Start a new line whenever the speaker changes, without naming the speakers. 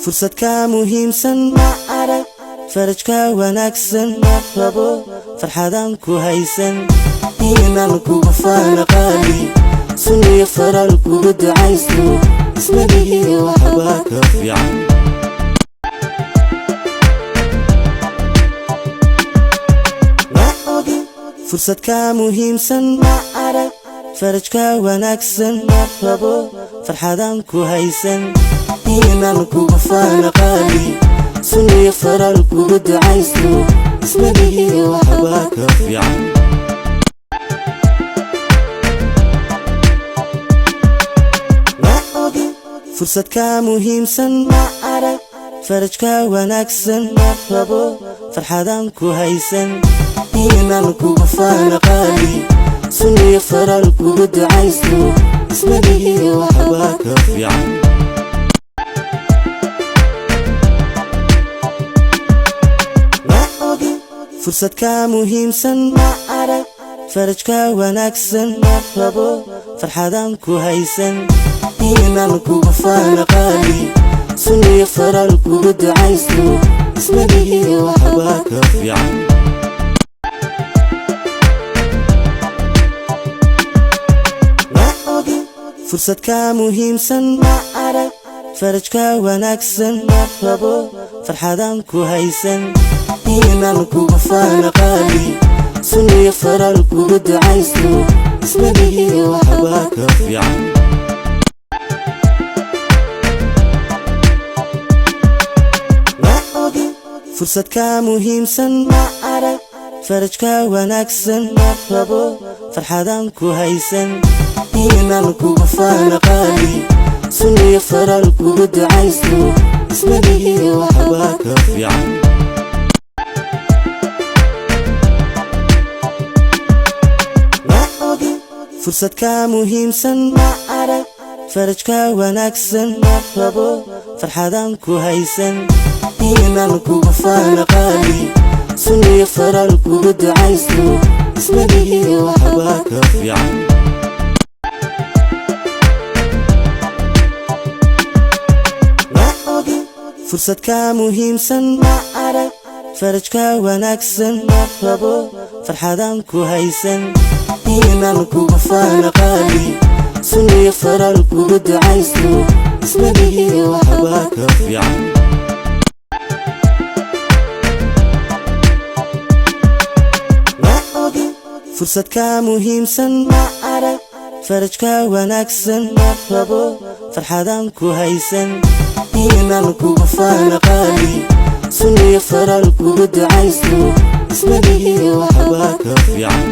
fursad ka muhiimsan ma arag farajka wanaagsan ma rabo farxadan ku haysan inaan kugu faana qaali sunniya faral kugu ducaysto ismadihi waxba ka fiican fursad ka muhiimsan ma arag farajka wanaagsan ma rabo farxadan ku haysan inaan kugu faana qaali sunniya faral kugu ducaysto ismadihi waxba ka fiican fursad ka muhiimsan ma arag farajka wanaagsan ma rabo farxadan ku haysan inaan kugu faana qaali sunniya faral kugu ducaysto ismadihi waxba ka fiican fursad ka muhiimsan ma arag farajka wanaagsan ma rabo farxadan ku haysan inaan kugu faana qaali sunniya faral kugu ducaysto ismadihi waxba ka fiican fursad ka muhiimsan ma arag farajka wanaagsan ma rabo farxadan ku haysan inaan kugu faana qaali sunniya faral kugu ducaysto ismadihi waxba ka fiican fursad ka muhiimsan ma arag farajka wanaagsan ma rabo farxadan ku haysan inaan kugu faana qaali sunniya faral kugu ducaysto ismadihi waxba ka fiican fursad ka muhiimsan ma arag farajka wanaagsan ma rabo farxadan ku haysan inaan kugu faana qaali sunniya faral kugu ducaysto ismadihi waxba ka fiican fursad ka muhiimsan ma arag farajka wanaagsan ma rabo farxadan ku haysan inaan kugu faana qaali sunniya faral kugu ducaysto ismadihi waxba ka fiican fursad ka muhiimsan ma arag farajka wanaagsan ma rabo farxadan ku haysan inaan kugu faana qaali sunniya faral kugu ducaysto ismadihi waxba ka fiican